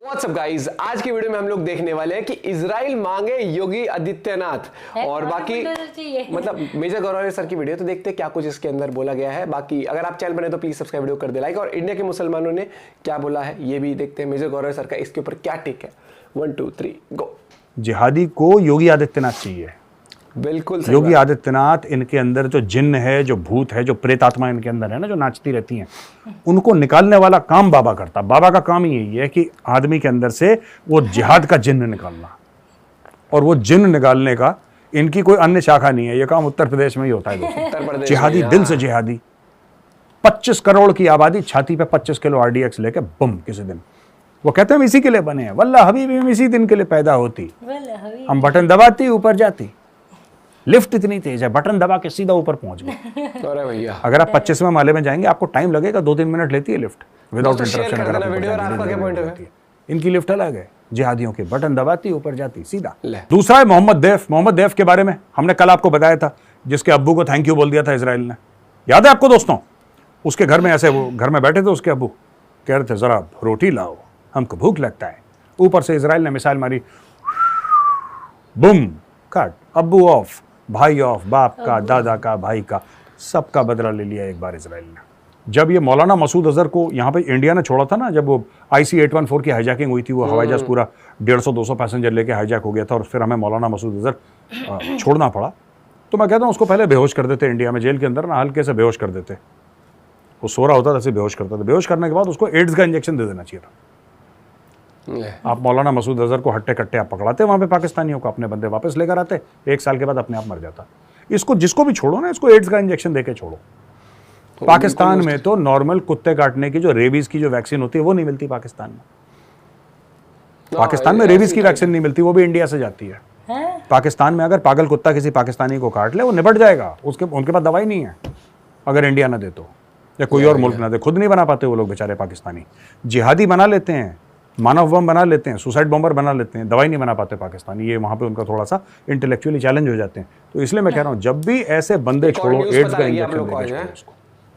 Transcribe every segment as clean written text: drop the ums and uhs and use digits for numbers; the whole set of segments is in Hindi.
व्हाट्सअप गाइस, आज की वीडियो में हम लोग देखने वाले हैं कि इजराइल मांगे योगी आदित्यनाथ और बाकी मतलब मेजर गौरव सर की वीडियो। तो देखते हैं क्या कुछ इसके अंदर बोला गया है। बाकी अगर आप चैनल बने तो प्लीज सब्सक्राइब वीडियो कर दे लाइक, और इंडिया के मुसलमानों ने क्या बोला है ये भी देखते हैं। मेजर गौरव सर का इसके ऊपर क्या टेक है। 1 2 3 गो। जिहादी को योगी आदित्यनाथ चाहिए। बिल्कुल योगी आदित्यनाथ, इनके अंदर जो जिन्न है, जो भूत है, जो प्रेत आत्मा इनके अंदर है ना, जो नाचती रहती हैं, उनको निकालने वाला काम बाबा करता। बाबा का काम ही यही है कि आदमी के अंदर से वो जिहाद का जिन्न निकालना, और वो जिन्न निकालने का इनकी कोई अन्य शाखा नहीं है। ये काम उत्तर प्रदेश में ही होता है दोस्तों। जिहादी, दिल से जिहादी। 25 करोड़ की आबादी, छाती पे 25 किलो RDX लेके बम किसी दिन। वो कहते हैं हम इसी के लिए बने हैं, वल्ला हबीबी हम इसी दिन के लिए पैदा होती, हम बटन दबाती ऊपर जाती। लिफ्ट इतनी तेज है, बटन दबा के सीधा ऊपर पहुंच गए। अरे भैया, अगर आप 25वें माले में जाएंगे आपको टाइम लगेगा, 2-3 मिनट लेती है लिफ्ट विदाउट इंटरप्शन। इनकी लिफ्ट अलग है, जिहादियों की बटन दबाती ऊपर जाती सीधा। दूसरा है मोहम्मद दैफ। मोहम्मद दैफ के बारे में हमने कल आपको बताया था, जिसके अब्बू को थैंक यू बोल दिया था इजराइल ने। याद है आपको दोस्तों? उसके घर में ऐसे वो घर में बैठे थे, उसके अब्बू कह रहे थे जरा रोटी लाओ, हमको भूख लगता है। ऊपर से इजराइल ने मिसाइल मारी, बुम, कट, अब्बू ऑफ, भाई ऑफ, बाप का, दादा का, भाई का, सबका बदला ले लिया एक बार इजराइल ने। जब ये मौलाना मसूद अजहर को यहाँ पे इंडिया ने छोड़ा था ना, जब वो IC-814 की हाईजैकिंग हुई थी, वो हवाई जहाज पूरा 150-200 पैसेंजर लेके हाईजैक हो गया था, और फिर हमें मौलाना मसूद अजहर छोड़ना पड़ा। तो मैं कहता हूँ उसको पहले बेहोश कर देते इंडिया में, जेल के अंदर ना, हल्के से बेहोश कर देते। वो सो रहा होता था, ऐसे बेहोश करता था। बेहोश करने के बाद उसको एड्स का इंजेक्शन दे देना चाहिए था। आप मौलाना मसूद अजहर को हट्टे कट्टे आप पकड़ाते वहां पे पाकिस्तानियों को, अपने बंदे वापस लेकर आते, 1 साल के बाद अपने आप मर जाता। इसको जिसको भी छोड़ो ना, इसको एड्स का इंजेक्शन देके छोड़ो। तो पाकिस्तान में तो नॉर्मल कुत्ते काटने की जो रेबीज की जो वैक्सीन होती है वो नहीं मिलती पाकिस्तान में। पाकिस्तान में रेबीज की वैक्सीन नहीं मिलती, वो भी इंडिया से जाती है। पाकिस्तान में अगर पागल कुत्ता किसी पाकिस्तानी को काट ले, वो निपट जाएगा, उनके पास दवाई नहीं है अगर इंडिया ना दे तो, या कोई और मुल्क ना दे। खुद नहीं बना पाते वो लोग बेचारे पाकिस्तानी। जिहादी बना लेते हैं, मानव बम बना लेते हैं, सुसाइड बॉम्बर बना लेते हैं, दवाई नहीं बना पाते पाकिस्तानी। ये वहाँ पे उनका थोड़ा सा इंटेलेक्चुअली चैलेंज हो जाते हैं। तो इसलिए मैं कह रहा हूँ, जब भी ऐसे बंदे छोड़ो, एड्स का इंजेक्शन देके उसको।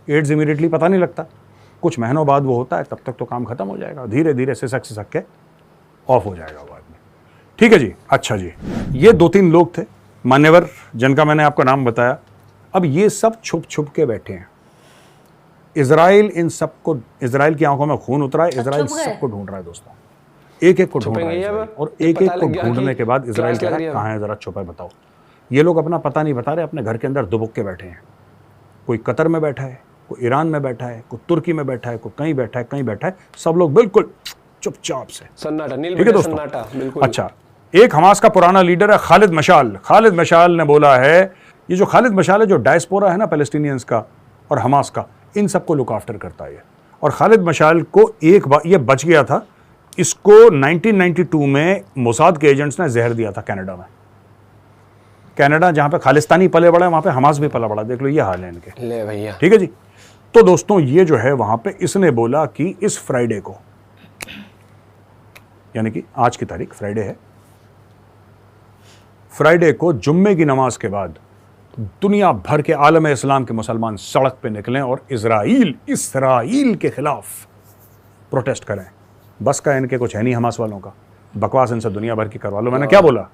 एड्स इमीडिएटली पता नहीं लगता, कुछ महीनों बाद वो होता है, तब तक तो काम खत्म हो जाएगा। धीरे धीरे सिसक के ऑफ हो जाएगा वो आदमी। ठीक है जी। अच्छा जी, ये 2-3 लोग थे मान्यवर, जिनका मैंने आपको नाम बताया। अब ये सब छुप छुप के बैठे हैं। इजराइल इन सबको, इजराइल की आंखों में खून उतरा है। इजराइल सबको ढूंढ रहा है दोस्तों, एक एक को ढूंढ रहा है, और एक एक को ढूंढने के बाद इजराइल कह रहा है कहाँ है, जरा छुपा बताओ। ये लोग अपना पता नहीं बता रहे, अपने घर के अंदर दुबक के बैठे हैं। कोई कतर में बैठा है, कोई ईरान में बैठा है, कोई तुर्की में बैठा है, कोई कहीं बैठा है, कहीं बैठा है। सब लोग बिल्कुल चुपचाप से सन्नाटा। ठीक है दोस्तों। अच्छा, एक हमास का पुराना लीडर है खालिद मशाल। खालिद मशाल ने बोला है, ये जो खालिद मशाल है, जो डायस्पोरा है ना पैलेस्टीनियंस का और हमास का, इन सबको लुक आफ्टर करता है। और खालिद मशाल को एक बार ये बच गया था, इसको 1992 में मोसाद के एजेंट्स ने जहर दिया था कनाडा में। कनाडा जहां पे खालिस्तानी पले बड़ा है, वहां पे हमास भी पला बड़ा। देख लो ये हाल है इनके। ले भैया। ठीक है जी। तो दोस्तों ये जो है वहां पे इसने बोला कि इस फ्राइडे को, यानी कि आज की तारीख फ्राइडे है, फ्राइडे को जुम्मे की नमाज के बाद दुनिया भर के आलम इस्लाम के मुसलमान सड़क पे निकलें और इस्राइल के खिलाफ प्रोटेस्ट करें। बस का इनके कुछ है नहीं हमास वालों का, बकवास इनसे दुनिया भर की करवा लो। मैंने क्या बोला?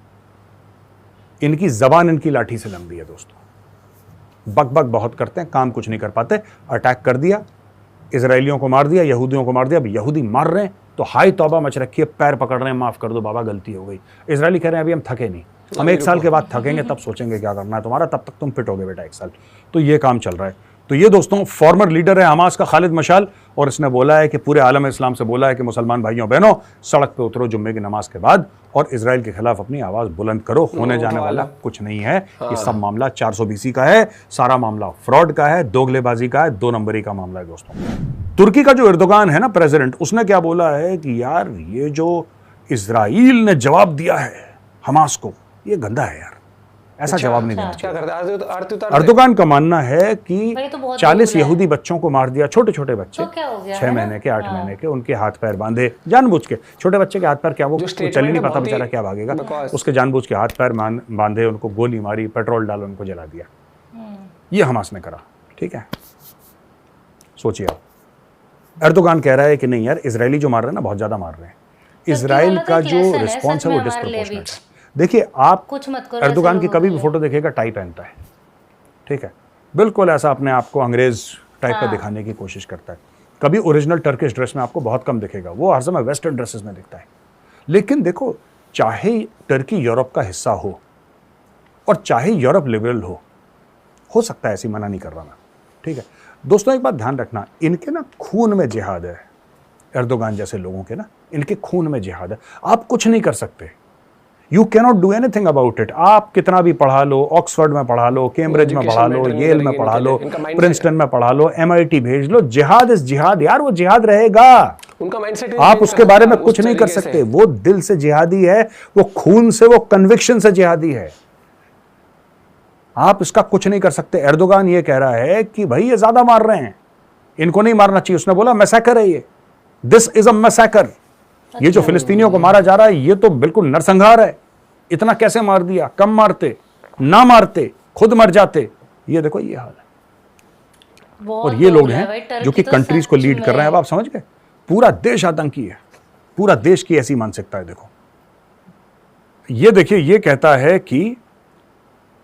इनकी जबान इनकी लाठी से लंबी है दोस्तों। बक बक बहुत करते हैं, काम कुछ नहीं कर पाते। अटैक कर दिया, इजराइलियों को मार दिया, यहूदियों को मार दिया। अब यहूदी मार रहे हैं तो हाय तौबा मच रखी है, पैर पकड़ रहे हैं, माफ कर दो बाबा गलती हो गई। इजरायली कह रहे हैं अभी हम थके नहीं, हम 1 साल के बाद थकेंगे, तब सोचेंगे क्या करना है तुम्हारा, तब तक तुम फिट हो गए बेटा 1 साल। तो ये काम चल रहा है। तो ये दोस्तों फॉर्मर लीडर है हमास का खालिद मशाल, और इसने बोला है कि पूरे आलम इस्लाम से बोला है कि मुसलमान भाइयों बहनों, सड़क पे उतरो जुम्मे की नमाज के बाद और इजराइल के खिलाफ अपनी आवाज बुलंद करो। होने जाने वाला कुछ नहीं है। ये सब मामला 420 का है, सारा मामला फ्रॉड का है, दोगलेबाजी का है, 2 नंबरी का मामला है दोस्तों। तुर्की का जो एर्दोगान है ना प्रेसिडेंट, उसने क्या बोला है कि यार ये जो इजराइल ने जवाब दिया है हमास को, ये गंदा है यार, ऐसा जवाब नहीं देना चाहिए। अर्दोगान का मानना है कि 40 यहूदी बच्चों को मार दिया, छोटे छोटे बच्चे, 6 महीने के, 8 महीने के, उनके हाथ पैर बांधे जानबूझ के। छोटे बच्चे के हाथ पैर क्या, वो चल ही नहीं पाता बेचारा, क्या भागेगा, उसके जानबूझ के हाथ पैर बांधे, उनको गोली मारी, पेट्रोल डाला, उनको जला दिया। ये हमास ने करा। ठीक है, सोचिए आप। अर्दोगान कह रहा है कि नहीं यार, इजरायली जो मार रहे हैं ना बहुत ज्यादा मार रहे हैं, इजराइल का जो रिस्पॉन्स है वो डिस्प्रोपोर्शनेट है। देखिए, आप एर्दोगान की कभी भी फोटो देखिएगा, टाई पहनता है, ठीक है, बिल्कुल ऐसा अपने आप को अंग्रेज टाइप का दिखाने की कोशिश करता है। कभी ओरिजिनल टर्किश ड्रेस में आपको बहुत कम दिखेगा, वो हर समय वेस्टर्न ड्रेसेस में दिखता है। लेकिन देखो, चाहे टर्की यूरोप का हिस्सा हो और चाहे यूरोप लिबरल हो सकता है, ऐसी मना नहीं कर रहा मैं, ठीक है। दोस्तों एक बात ध्यान रखना, इनके ना खून में जिहाद है, एर्दोगान जैसे लोगों के ना, इनके खून में जिहाद है। आप कुछ नहीं कर सकते, you cannot do anything about it. आप कितना भी पढ़ा लो, ऑक्सफोर्ड में पढ़ा लो, कैम्ब्रिज में पढ़ा लो, येल में पढ़ा लो, प्रिंसटन में पढ़ा लो, MIT भेज लो, जिहाद इज जिहाद यार, वो जिहाद रहेगा। उनका माइंडसेट आप उसके बारे में कुछ नहीं कर सकते। वो दिल से जिहादी है, वो खून से, वो कन्विक्शन से जिहादी है, आप इसका कुछ नहीं कर सकते। एर्दोगान ये कह रहा है कि भाई ये ज्यादा मार रहे हैं, इनको नहीं मारना चाहिए। उसने बोला मैसैकर है ये, दिस इज अ मैसैकर। ये जो फिलिस्तीनियों को मारा जा रहा है ये तो बिल्कुल नरसंहार है। इतना कैसे मार दिया, कम मारते, ना मारते, खुद मर जाते। ये देखो ये हाल है। और ये लोग हैं जो कि कंट्रीज को लीड कर रहे हैं। अब आप समझ गए, पूरा देश आतंकी है, पूरा देश की ऐसी मानसिकता है। देखो ये देखिए, ये कहता है कि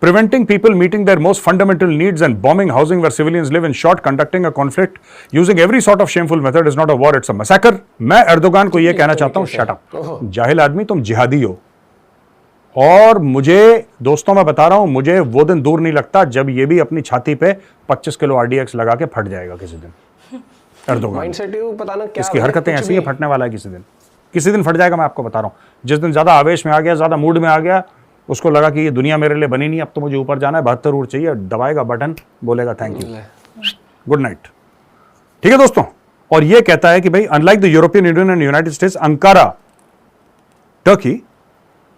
preventing people meeting their most fundamental needs and bombing housing where civilians live, in short conducting a conflict using every sort of shameful method is not a war, it's a massacre। मैं एर्दोगान को ये कहना चाहता हूं, शट अप, जाहिल आदमी, तुम जिहादी हो। और मुझे दोस्तों मैं बता रहा हूं, मुझे वो दिन दूर नहीं लगता जब ये भी अपनी छाती पे 25 किलो RDX लगा के फट जाएगा किसी दिन। एर्दोगान पता ना क्या, इसकी हरकतें ऐसी है, फटने वाला है किसी दिन फट जाएगा। मैं आपको बता रहा हूं, जिस दिन ज्यादा आवेश में आ गया, ज्यादा मूड में आ गया, उसको लगा कि ये दुनिया मेरे लिए बनी नहीं, अब तो मुझे ऊपर जाना है, 72 ऊर चाहिए, दबाएगा बटन, बोलेगा थैंक यू, गुड नाइट। ठीक है दोस्तों, और ये कहता है कि भाई unlike the European Union and United States, Ankara, Turkey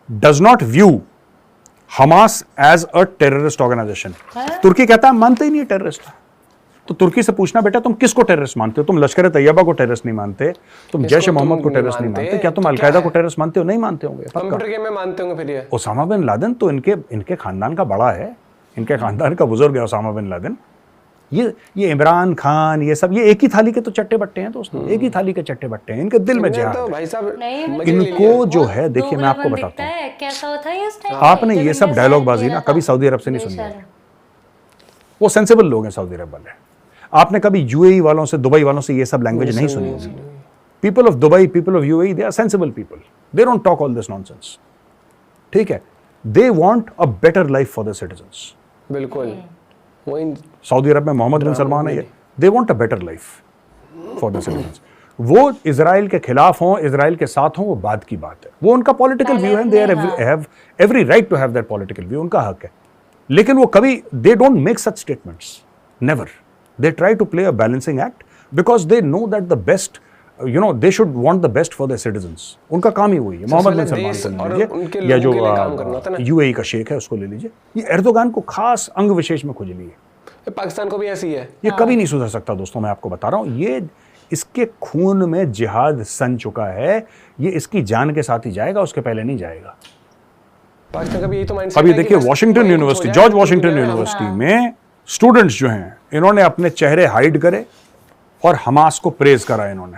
does not view Hamas as a terrorist organisation. तुर्की कहता है मानते ही नहीं टेररिस्ट। तो तुर्की से पूछना, बेटा तुम किसको टेररिस्ट मानते हो? तुम लश्कर तैयबा को टेररिस्ट नहीं मानते, तुम जैश मोहम्मद को टेररिस्ट नहीं मानते, क्या तुम अलकायदा को टेररिस्ट मानते हो? नहीं मानते होंगे। कंप्यूटर गेम में मानते होंगे फिर ये। ओसामा बिन लादेन तो इनके खानदान का बड़ा है, इनके खानदान का बुजुर्ग है ओसामा बिन लादेन। ये इमरान खान, ये सब, ये एक ही थाली के तो चट्टे बट्टे हैं दोस्तों, एक ही थाली के चट्टे बट्टे हैं। इनके दिल में जिहाद है भाई साहब। इनको जो है, देखिए मैं आपको बताता हूँ, आपने ये सब डायलॉग बाजी ना कभी सऊदी अरब से नहीं सुनी है। वो सेंसिबल लोग हैं सऊदी अरब वाले। आपने कभी UAE वालों से, दुबई वालों से ये सब लैंग्वेज नहीं सुनी होगी। People of Dubai, people of UAE, they are sensible people, they don't talk all this nonsense, ठीक है। They want a better life for the citizens. बिल्कुल, सऊदी अरब में मोहम्मद बिन सलमान है, they want a better life for the citizens. वो इजराइल के खिलाफ हों, इजराइल के साथ हों, वो बात की बात है, वो उनका पॉलिटिकल व्यू है, they have every right to have their political view, उनका हक है। लेकिन वो कभी, they don't make such statements, never. They try to play a balancing act because they know that the best, they should want the best for their citizens. उनका काम ही वही है। मोहम्मद बिन सलमान को ले लीजिए, या जो UAE का शेख है उसको ले लीजिए, ये एर्दोगान को खास अंग विशेष में खुजली है। पाकिस्तान को भी ऐसी है। ये कभी नहीं सुधर सकता दोस्तों, मैं आपको बता रहा हूँ। ये इसके खून में जिहाद सन चुका है, ये इसकी जान के साथ ही जाएगा, उसके पहले नहीं जाएगा। अभी देखिए Washington university, George Washington university में स्टूडेंट्स जो हैं, इन्होंने अपने चेहरे हाइड करे और हमास को प्रेज करा इन्होंने।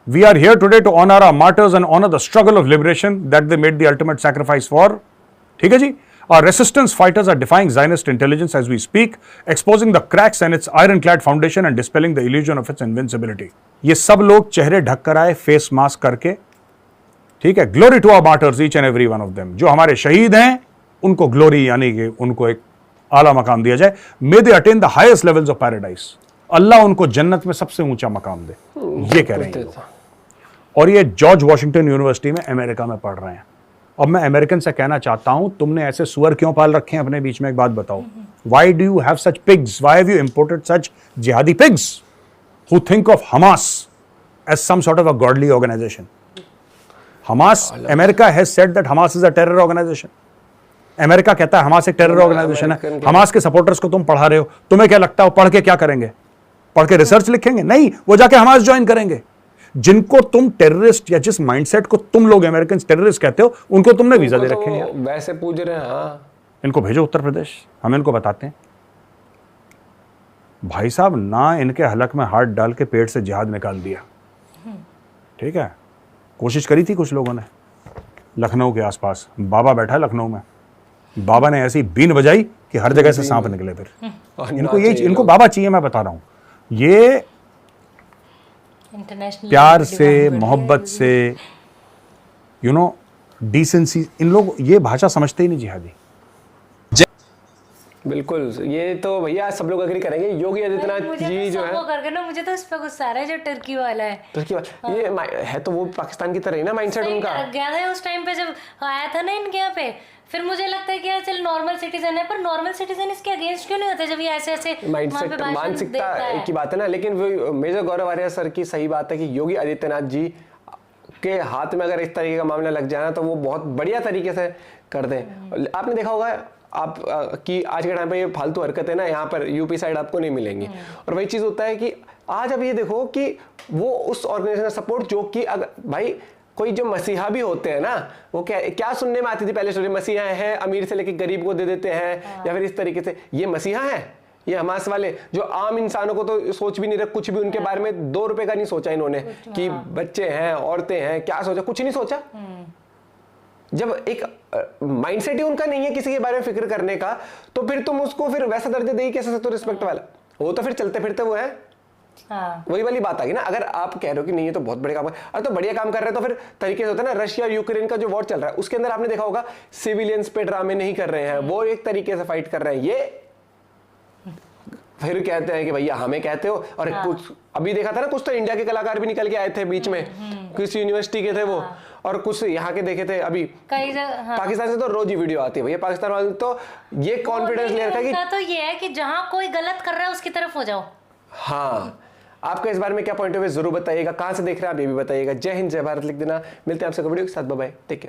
We are here today to honour our martyrs and honour the struggle of liberation that they made the ultimate sacrifice for. ठीक है जी। Our resistance fighters are defying Zionist intelligence as we speak, exposing the cracks in its ironclad foundation and dispelling the illusion of its invincibility. ये सब लोग चेहरे ढक कर आए, फेस मास्क करके, ठीक है। Glory to our martyrs, each and every one of them. जो हमारे शहीद हैं उनको ग्लोरी, यानी कि उनको एक आला मकाम दिया जाए। May they attain the highest levels of paradise, अल्लाह उनको जन्नत में सबसे ऊंचा मकाम दे, ये कह रहे हैं। और ये जॉर्ज वॉशिंगटन यूनिवर्सिटी में अमेरिका में पढ़ रहे हैं। अब मैं अमेरिकन से कहना चाहता हूं, तुमने ऐसे सुअर क्यों पाल रखे हैं अपने बीच में? एक बात बताओ, why do you have such pigs? Why have you imported such jihadi pigs who think of Hamas as some sort of a godly organisation? Hamas, America has said that Hamas is a terror organisation. America कहता है हमास एक टेरर ऑर्गेनाइजेशन है। हमास के सपोर्टर्स को तुम पढ़ा रहे हो, तुम्हें क्या लगता है पढ़ के क्या करेंगे? पढ़ के रिसर्च लिखेंगे? नहीं, वो जाके हमास ज्वाइन करेंगे। जिनको तुम टेररिस्ट, या जिस माइंडसेट को तुम लोग अमेरिकन टेररिस्ट कहते हो, उनको तुमने वीजा दे रखे हैं। वैसे पूछ रहे हैं। हाँ, इनको भेजो उत्तर प्रदेश, हम इनको बताते हैं। भाई साहब, ना इनके हलक में हाथ डाल के पेट से जिहाद निकाल दिया, ठीक है, कोशिश करी थी कुछ लोगों ने, लखनऊ के आसपास बाबा बैठा है लखनऊ में, बाबा ने ऐसी बीन बजाई कि हर जगह से सांप निकले। फिर इनको बाबा चाहिए, मैं बता रहा हूँ। ये प्यार से, मोहब्बत से, डिसेंसी, इन लोग ये भाषा समझते ही नहीं जिहादी। बिल्कुल, ये तो भैया सब लोग अग्री करेंगे। योगी आदित्यनाथ जी जो है, करके ना मुझे तो इस पे गुस्सा आ रहा है जो टर्की वाला है। टर्की वाला ये है तो वो पाकिस्तान की तरह ही ना माइंडसेट उनका। गया था उस टाइम पे जब आया था ना इनके यहाँ पे, फिर मुझे लगता है कि यार चल नॉर्मल सिटीजन है, पर नॉर्मल सिटीजन इसके अगेंस्ट क्यों नहीं होते जब ये ऐसे ऐसे माइंडसेट, मानसिकता की बात है ना। लेकिन वो मेजर गौरव आर्या सर की सही बात है कि योगी आदित्यनाथ जी के हाथ में अगर इस तरीके का मामला लग जाए ना तो वो बहुत बढ़िया तरीके से कर दें। आपने देखा होगा आप कि आज के टाइम पे ये फालतू हरकतें ना यहाँ पर यूपी साइड आपको नहीं मिलेंगी। और वही चीज होता है कि आज अब ये देखो कि वो उस ऑर्गेनाइजेशन का सपोर्ट जो कि अगर भाई कोई जो मसीहा भी होते हैं ना, वो क्या सुनने में आती थी पहले स्टोरी, मसीहा है अमीर से लेके गरीब को दे देते हैं या फिर इस तरीके से, ये मसीहा है, ये हमास वाले जो आम इंसानों को तो सोच भी नहीं रहे, कुछ भी उनके बारे में 2 रुपए का नहीं सोचा इन्होंने कि बच्चे हैं, औरतें हैं, क्या सोचा, कुछ नहीं सोचा। जब एक माइंडसेट ही उनका नहीं है किसी के बारे में फिक्र करने का, तो फिर तुम उसको फिर वैसा दर्जा दे ही कैसे सकते हो रिस्पेक्ट वाला। वो तो फिर चलते फिरते वो है। हाँ। वही वाली बात आ गई ना। अगर आप कह रहे हो कि नहीं ये तो बहुत बढ़िया काम है, अरे तो बढ़िया काम कर रहे हैं तो फिर तरीके से होता है ना। रशिया और यूक्रेन का जो वॉर चल रहा है उसके अंदर आपने देखा होगा सिविलियंस पे ड्रामे नहीं कर रहे हैं, वो एक तरीके से फाइट कर रहे हैं। ये फिर कहते हैं कि भैया हमें कहते हो। और कुछ अभी देखा था ना, कुछ तो इंडिया के कलाकार भी निकल के आए थे बीच में, किसी यूनिवर्सिटी के थे वो, और कुछ यहाँ के देखे थे अभी कई पाकिस्तान से तो रोज ही वीडियो आती है भैया। पाकिस्तान वाले तो ये कॉन्फिडेंस ले रखा है कि तो ये है कि जहां कोई गलत कर रहा है उसकी तरफ हो जाओ। हाँ, आपका इस बारे में क्या पॉइंट ऑफ व्यू जरूर बताइएगा, कहां से देख रहे हैं आप ये भी बताइएगा। जय हिंद, जय भारत लिख देना। मिलते हैं आपसे वीडियो के साथ, बाय बाय, टेक केयर।